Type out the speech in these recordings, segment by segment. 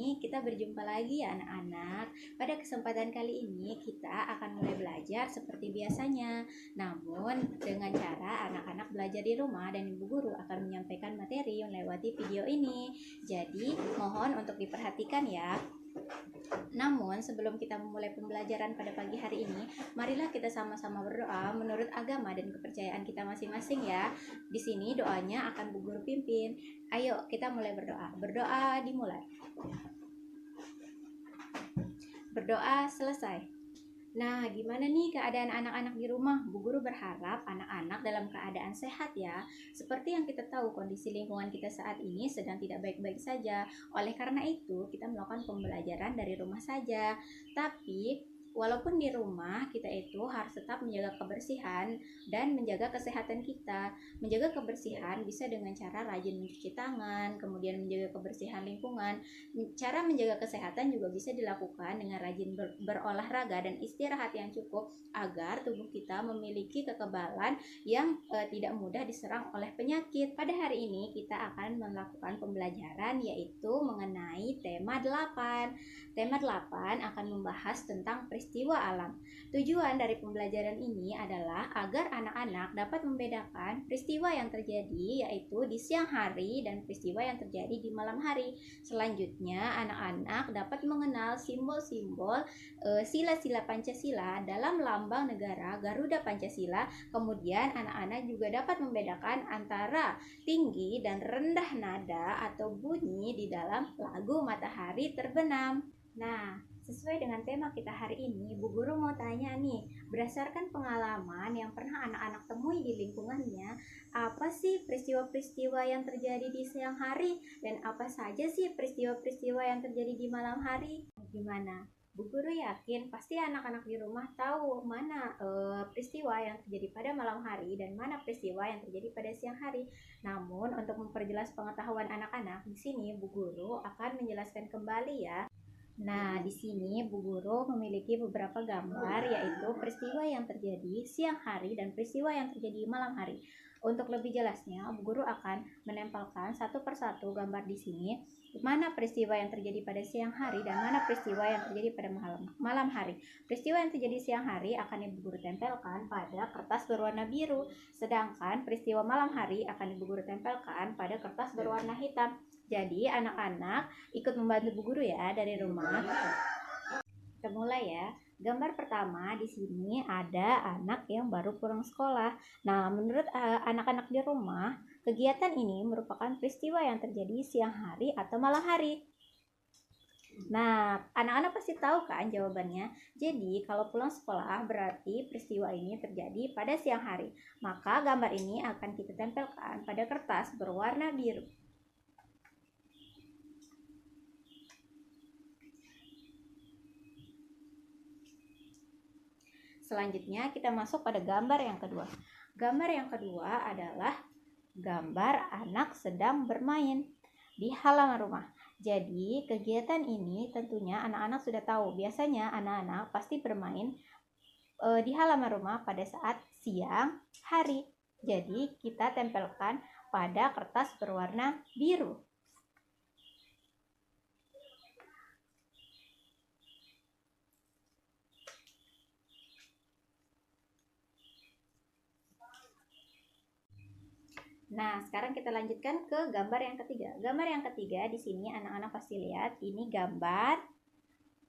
nih kita berjumpa lagi ya anak-anak. Pada kesempatan kali ini kita akan mulai belajar seperti biasanya. Namun dengan cara anak-anak belajar di rumah dan ibu guru akan menyampaikan materi melewati video ini. Jadi mohon untuk diperhatikan ya. Namun sebelum kita memulai pembelajaran pada pagi hari ini, marilah kita sama-sama berdoa menurut agama dan kepercayaan kita masing-masing ya. Di sini doanya akan Bu Guru pimpin. Ayo kita mulai berdoa. Berdoa dimulai. Berdoa selesai. Nah, gimana nih keadaan anak-anak di rumah? Bu Guru berharap anak-anak dalam keadaan sehat ya. Seperti yang kita tahu, kondisi lingkungan kita saat ini sedang tidak baik-baik saja. Oleh karena itu, kita melakukan pembelajaran dari rumah saja. Tapi walaupun di rumah, kita itu harus tetap menjaga kebersihan dan menjaga kesehatan kita. Menjaga kebersihan bisa dengan cara rajin mencuci tangan, kemudian menjaga kebersihan lingkungan. Cara menjaga kesehatan juga bisa dilakukan dengan rajin berolahraga dan istirahat yang cukup agar tubuh kita memiliki kekebalan yang tidak mudah diserang oleh penyakit. Pada hari ini kita akan melakukan pembelajaran yaitu mengenai tema 8. Tema 8 akan membahas tentang peristiwa alam. Tujuan dari pembelajaran ini adalah agar anak-anak dapat membedakan peristiwa yang terjadi yaitu di siang hari dan peristiwa yang terjadi di malam hari. Selanjutnya, anak-anak dapat mengenal simbol-simbol sila-sila Pancasila dalam lambang negara Garuda Pancasila. Kemudian, anak-anak juga dapat membedakan antara tinggi dan rendah nada atau bunyi di dalam lagu Matahari Terbenam. Nah, sesuai dengan tema kita hari ini, Bu Guru mau tanya nih, berdasarkan pengalaman yang pernah anak-anak temui di lingkungannya, apa sih peristiwa-peristiwa yang terjadi di siang hari dan apa saja sih peristiwa-peristiwa yang terjadi di malam hari? Gimana? Bu Guru yakin pasti anak-anak di rumah tahu mana peristiwa yang terjadi pada malam hari dan mana peristiwa yang terjadi pada siang hari. Namun untuk memperjelas pengetahuan anak-anak, di sini Bu Guru akan menjelaskan kembali ya. Nah, di sini Bu Guru memiliki beberapa gambar yaitu peristiwa yang terjadi siang hari dan peristiwa yang terjadi malam hari. Untuk lebih jelasnya, Bu Guru akan menempelkan satu persatu gambar di sini, mana peristiwa yang terjadi pada siang hari dan mana peristiwa yang terjadi pada malam hari. Peristiwa yang terjadi siang hari akan Ibu Guru tempelkan pada kertas berwarna biru, sedangkan peristiwa malam hari akan Ibu Guru tempelkan pada kertas berwarna hitam. Jadi anak-anak ikut membantu Bu Guru ya dari rumah. Kita mulai ya. Gambar pertama di sini ada anak yang baru pulang sekolah. Nah, menurut anak-anak di rumah, kegiatan ini merupakan peristiwa yang terjadi siang hari atau malam hari. Nah, anak-anak pasti tahu kan jawabannya. Jadi, kalau pulang sekolah berarti peristiwa ini terjadi pada siang hari. Maka gambar ini akan kita tempelkan pada kertas berwarna biru. Selanjutnya kita masuk pada gambar yang kedua. Gambar yang kedua adalah gambar anak sedang bermain di halaman rumah. Jadi kegiatan ini tentunya anak-anak sudah tahu. Biasanya anak-anak pasti bermain di halaman rumah pada saat siang hari. Jadi kita tempelkan pada kertas berwarna biru. Nah, sekarang kita lanjutkan ke gambar yang ketiga. Gambar yang ketiga di sini anak-anak pasti lihat ini gambar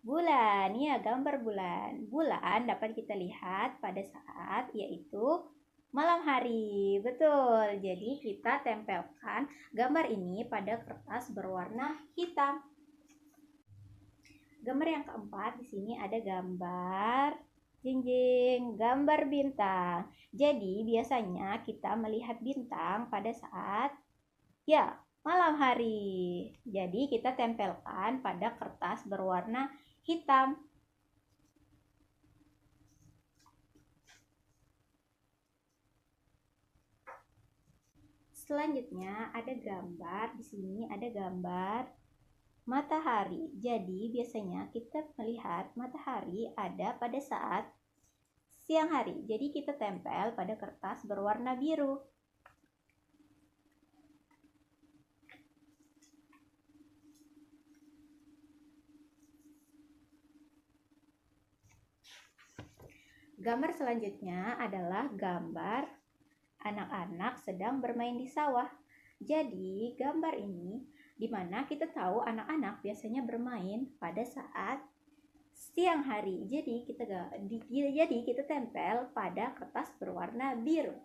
bulan. Ya, gambar bulan. Bulan dapat kita lihat pada saat yaitu malam hari. Betul. Jadi kita tempelkan gambar ini pada kertas berwarna hitam. Gambar yang keempat di sini ada gambar gambar bintang. Jadi biasanya kita melihat bintang pada saat malam hari. Jadi kita tempelkan pada kertas berwarna hitam. Selanjutnya ada gambar di sini ada gambar matahari. Jadi biasanya kita melihat matahari ada pada saat siang hari. Jadi kita tempel pada kertas berwarna biru. Gambar selanjutnya adalah gambar anak-anak sedang bermain di sawah. Jadi, gambar ini di mana kita tahu anak-anak biasanya bermain pada saat siang hari. Jadi kita tempel pada kertas berwarna biru.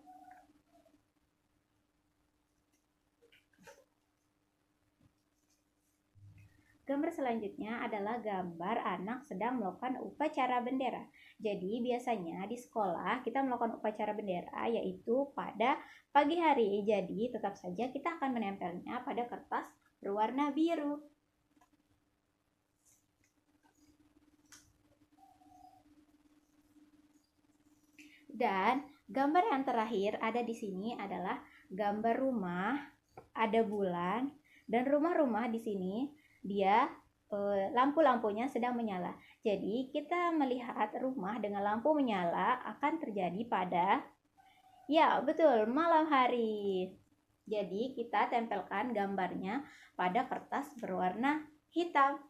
Gambar selanjutnya adalah gambar anak sedang melakukan upacara bendera. Jadi biasanya di sekolah kita melakukan upacara bendera yaitu pada pagi hari. Jadi tetap saja kita akan menempelnya pada kertas berwarna biru. Dan gambar yang terakhir ada di sini adalah gambar rumah, ada bulan, dan rumah-rumah di sini dia lampu-lampunya sedang menyala. Jadi kita melihat rumah dengan lampu menyala akan terjadi pada, ya betul, malam hari. Jadi kita tempelkan gambarnya pada kertas berwarna hitam.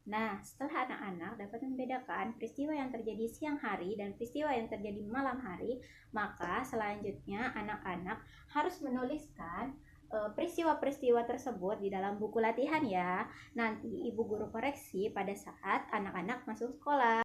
Nah, setelah anak-anak dapat membedakan peristiwa yang terjadi siang hari dan peristiwa yang terjadi malam hari, maka selanjutnya anak-anak harus menuliskan peristiwa-peristiwa tersebut di dalam buku latihan ya. Nanti ibu guru koreksi pada saat anak-anak masuk sekolah.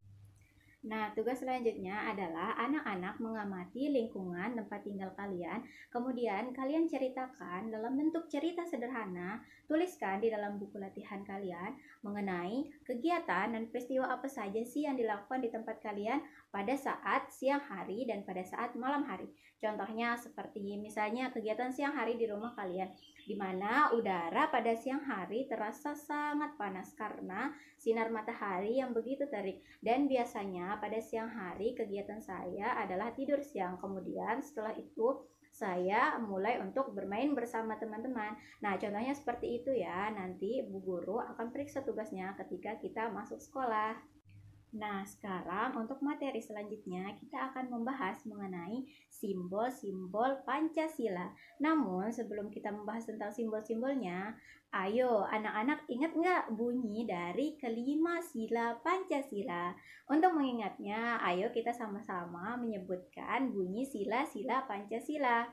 Nah, tugas selanjutnya adalah anak-anak mengamati lingkungan tempat tinggal kalian. Kemudian kalian ceritakan dalam bentuk cerita sederhana, tuliskan di dalam buku latihan kalian mengenai kegiatan dan peristiwa apa saja sih yang dilakukan di tempat kalian pada saat siang hari dan pada saat malam hari. Contohnya seperti misalnya kegiatan siang hari di rumah kalian, di mana udara pada siang hari terasa sangat panas karena sinar matahari yang begitu terik. Dan biasanya pada siang hari kegiatan saya adalah tidur siang. Kemudian setelah itu saya mulai untuk bermain bersama teman-teman. Nah, contohnya seperti itu ya. Nanti Bu Guru akan periksa tugasnya ketika kita masuk sekolah. Nah, sekarang untuk materi selanjutnya kita akan membahas mengenai simbol-simbol Pancasila. Namun, sebelum kita membahas tentang simbol-simbolnya, ayo anak-anak ingat nggak bunyi dari kelima sila Pancasila? Untuk mengingatnya, ayo kita sama-sama menyebutkan bunyi sila-sila Pancasila.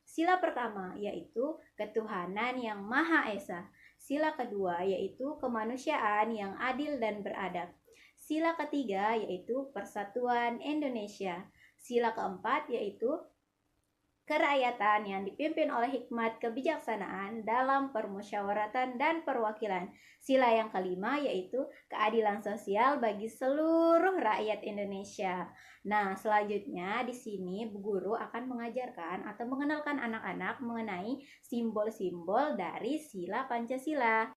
Sila pertama yaitu ketuhanan yang Maha Esa. Sila kedua yaitu kemanusiaan yang adil dan beradab. Sila ketiga yaitu Persatuan Indonesia. Sila keempat yaitu kerakyatan yang dipimpin oleh hikmat kebijaksanaan dalam permusyawaratan dan perwakilan. Sila yang kelima yaitu keadilan sosial bagi seluruh rakyat Indonesia. Nah, selanjutnya di sini Bu Guru akan mengajarkan atau mengenalkan anak-anak mengenai simbol-simbol dari sila Pancasila.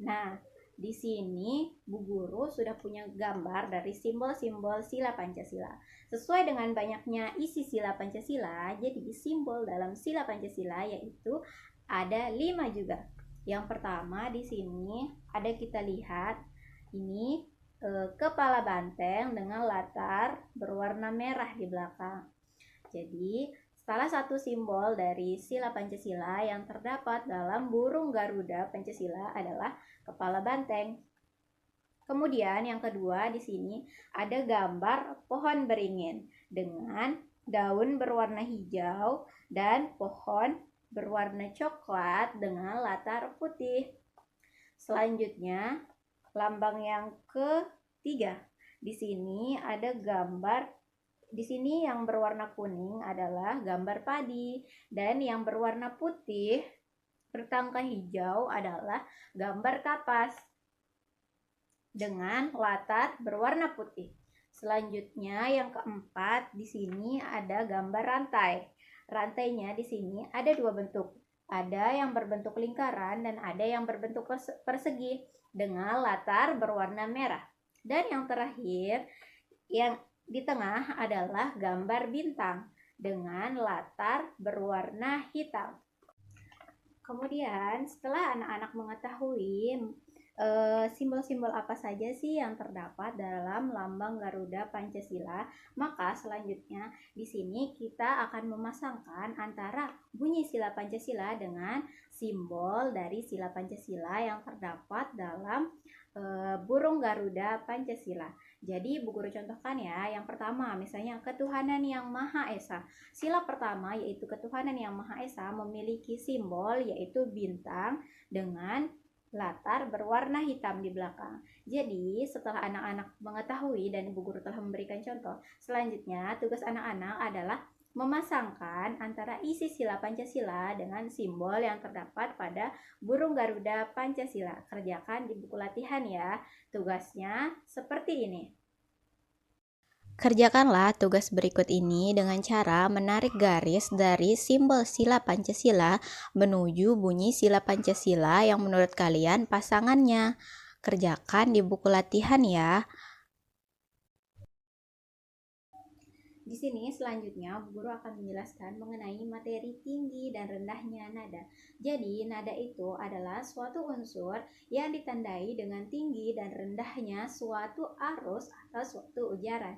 Nah, di sini Bu Guru sudah punya gambar dari simbol-simbol sila Pancasila. Sesuai dengan banyaknya isi sila Pancasila, jadi simbol dalam sila Pancasila yaitu ada 5 juga. Yang pertama di sini ada kita lihat ini kepala banteng dengan latar berwarna merah di belakang. Jadi salah satu simbol dari sila Pancasila yang terdapat dalam burung Garuda Pancasila adalah kepala banteng. Kemudian yang kedua di sini ada gambar pohon beringin dengan daun berwarna hijau dan pohon berwarna coklat dengan latar putih. Selanjutnya, lambang yang ketiga. Di sini ada gambar. Di sini yang berwarna kuning adalah gambar padi dan yang berwarna putih bertangkai hijau adalah gambar kapas dengan latar berwarna putih. Selanjutnya yang keempat di sini ada gambar rantai. Rantainya di sini ada 2 bentuk. Ada yang berbentuk lingkaran dan ada yang berbentuk persegi dengan latar berwarna merah. Dan yang terakhir yang di tengah adalah gambar bintang dengan latar berwarna hitam. Kemudian setelah anak-anak mengetahui simbol-simbol apa saja sih yang terdapat dalam lambang Garuda Pancasila? Maka selanjutnya di sini kita akan memasangkan antara bunyi sila Pancasila dengan simbol dari sila Pancasila yang terdapat dalam burung Garuda Pancasila. Jadi Bu Guru contohkan ya, yang pertama misalnya ketuhanan yang Maha Esa. Sila pertama yaitu ketuhanan yang Maha Esa memiliki simbol yaitu bintang dengan latar berwarna hitam di belakang. Jadi setelah anak-anak mengetahui dan Ibu Guru telah memberikan contoh, selanjutnya tugas anak-anak adalah memasangkan antara isi sila Pancasila dengan simbol yang terdapat pada burung Garuda Pancasila. Kerjakan di buku latihan ya. Tugasnya seperti ini. Kerjakanlah tugas berikut ini dengan cara menarik garis dari simbol sila Pancasila menuju bunyi sila Pancasila yang menurut kalian pasangannya. Kerjakan di buku latihan ya. Di sini selanjutnya Bu Guru akan menjelaskan mengenai materi tinggi dan rendahnya nada. Jadi nada itu adalah suatu unsur yang ditandai dengan tinggi dan rendahnya suatu arus atau suatu ujaran.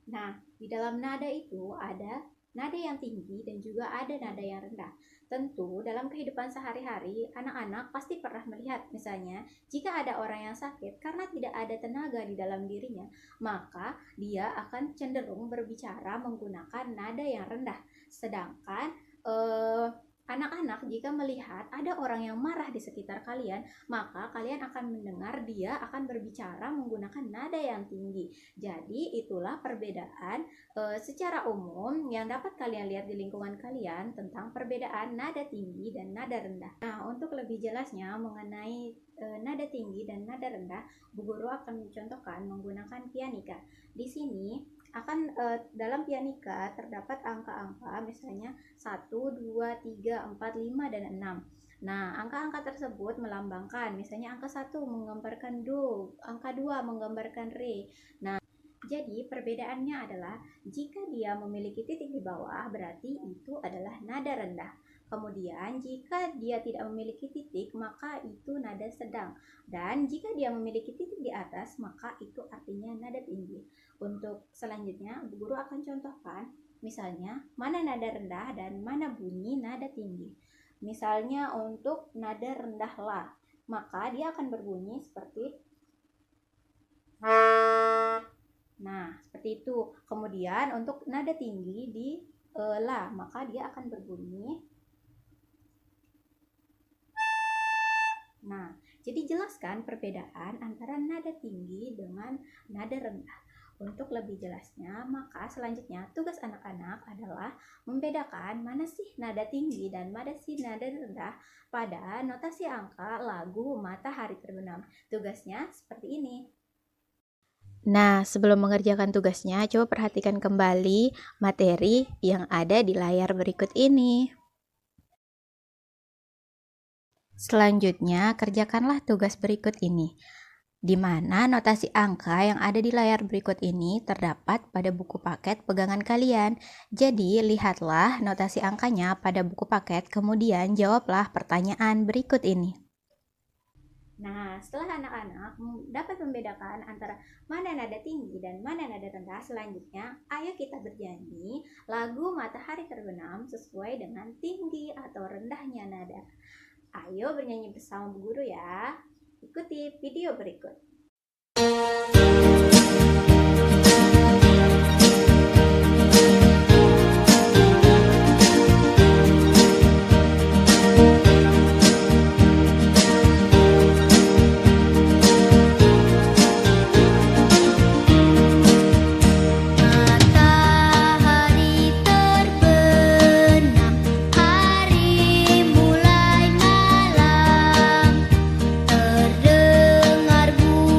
Nah, di dalam nada itu ada nada yang tinggi dan juga ada nada yang rendah. Tentu dalam kehidupan sehari-hari, anak-anak pasti pernah melihat misalnya jika ada orang yang sakit karena tidak ada tenaga di dalam dirinya, maka dia akan cenderung berbicara menggunakan nada yang rendah. Sedangkan anak-anak jika melihat ada orang yang marah di sekitar kalian, maka kalian akan mendengar dia akan berbicara menggunakan nada yang tinggi. Jadi itulah perbedaan secara umum yang dapat kalian lihat di lingkungan kalian tentang perbedaan nada tinggi dan nada rendah. Nah, untuk lebih jelasnya mengenai nada tinggi dan nada rendah, Bu Guru akan mencontohkan menggunakan pianika. Di sini akan dalam pianika terdapat angka-angka misalnya 1, 2, 3, 4, 5, dan 6. Nah, angka-angka tersebut melambangkan misalnya angka 1 menggambarkan do, angka 2 menggambarkan re. Nah, jadi perbedaannya adalah jika dia memiliki titik di bawah berarti itu adalah nada rendah. Kemudian jika dia tidak memiliki titik maka itu nada sedang. Dan jika dia memiliki titik di atas maka itu artinya nada tinggi. Untuk selanjutnya Bu Guru akan contohkan misalnya mana nada rendah dan mana bunyi nada tinggi. Misalnya untuk nada rendah la, maka dia akan berbunyi seperti nah, seperti itu. Kemudian untuk nada tinggi di la, maka dia akan berbunyi. Nah, jadi jelaskan perbedaan antara nada tinggi dengan nada rendah. Untuk lebih jelasnya, maka selanjutnya tugas anak-anak adalah membedakan mana sih nada tinggi dan mana sih nada rendah pada notasi angka lagu Matahari Terbenam. Tugasnya seperti ini. Nah, sebelum mengerjakan tugasnya, coba perhatikan kembali materi yang ada di layar berikut ini. Selanjutnya, kerjakanlah tugas berikut ini, di mana notasi angka yang ada di layar berikut ini terdapat pada buku paket pegangan kalian. Jadi, lihatlah notasi angkanya pada buku paket, kemudian jawablah pertanyaan berikut ini. Nah, setelah anak-anak dapat membedakan antara mana nada tinggi dan mana nada rendah, selanjutnya ayo kita bernyanyi lagu Matahari Terbenam sesuai dengan tinggi atau rendahnya nada. Ayo bernyanyi bersama Bu Guru ya. Ikuti video berikut. Terdengar bunyi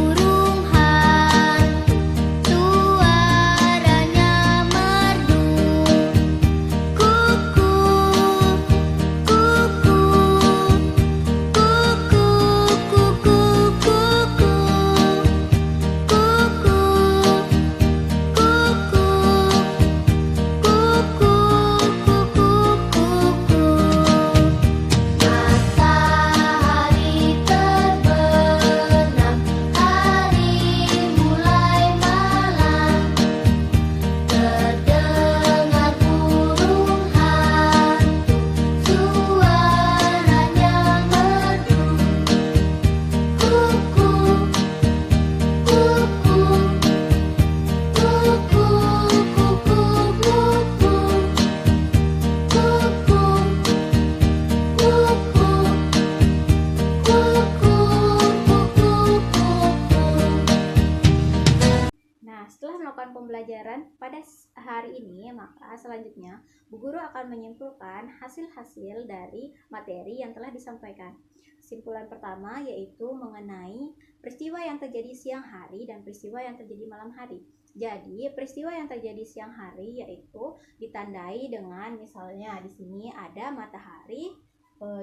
ujaran pada hari ini, maka selanjutnya Bu Guru akan menyimpulkan hasil-hasil dari materi yang telah disampaikan. Kesimpulan pertama yaitu mengenai peristiwa yang terjadi siang hari dan peristiwa yang terjadi malam hari. Jadi, peristiwa yang terjadi siang hari yaitu ditandai dengan misalnya di sini ada matahari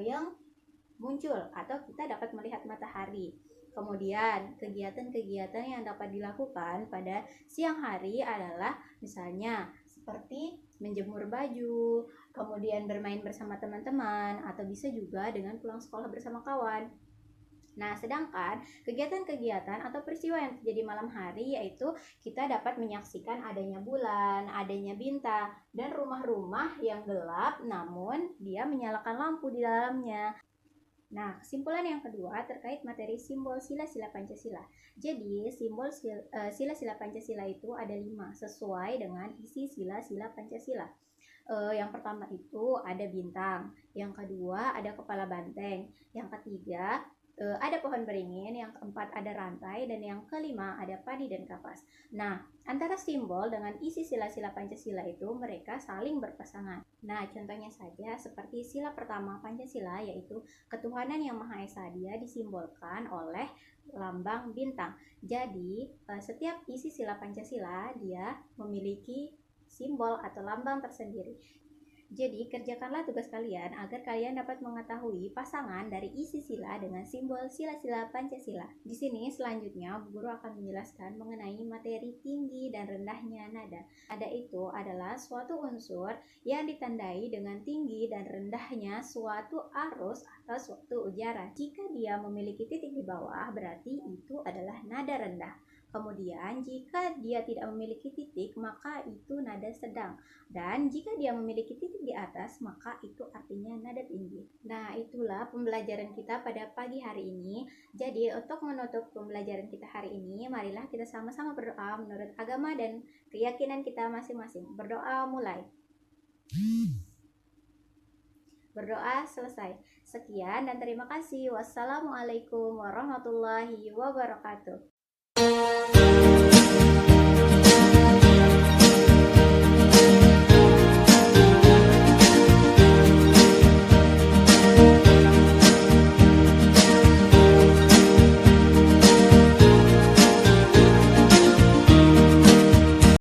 yang muncul atau kita dapat melihat matahari. Kemudian, kegiatan-kegiatan yang dapat dilakukan pada siang hari adalah misalnya seperti menjemur baju, kemudian bermain bersama teman-teman, atau bisa juga dengan pulang sekolah bersama kawan. Nah, sedangkan kegiatan-kegiatan atau peristiwa yang terjadi malam hari yaitu kita dapat menyaksikan adanya bulan, adanya bintang, dan rumah-rumah yang gelap namun dia menyalakan lampu di dalamnya. Nah, kesimpulan yang kedua terkait materi simbol sila-sila Pancasila. Jadi, simbol sila-sila Pancasila itu ada 5 sesuai dengan isi sila-sila Pancasila. Yang pertama itu ada bintang, yang kedua ada kepala banteng, yang ketiga ada pohon beringin, yang keempat ada rantai, dan yang kelima ada padi dan kapas. Nah, antara simbol dengan isi sila-sila Pancasila itu mereka saling berpasangan. Nah, contohnya saja seperti sila pertama Pancasila yaitu ketuhanan yang Maha Esa, dia disimbolkan oleh lambang bintang. Jadi, setiap isi sila Pancasila dia memiliki simbol atau lambang tersendiri. Jadi, kerjakanlah tugas kalian agar kalian dapat mengetahui pasangan dari isi sila dengan simbol sila-sila Pancasila. Di sini selanjutnya Bu Guru akan menjelaskan mengenai materi tinggi dan rendahnya nada. Nada itu adalah suatu unsur yang ditandai dengan tinggi dan rendahnya suatu arus atau suatu ujaran. Jika dia memiliki titik di bawah, berarti itu adalah nada rendah. Kemudian, jika dia tidak memiliki titik, maka itu nada sedang. Dan jika dia memiliki titik di atas, maka itu artinya nada tinggi. Nah, itulah pembelajaran kita pada pagi hari ini. Jadi, untuk menutup pembelajaran kita hari ini, marilah kita sama-sama berdoa menurut agama dan keyakinan kita masing-masing. Berdoa mulai. Berdoa selesai. Sekian dan terima kasih. Wassalamualaikum warahmatullahi wabarakatuh.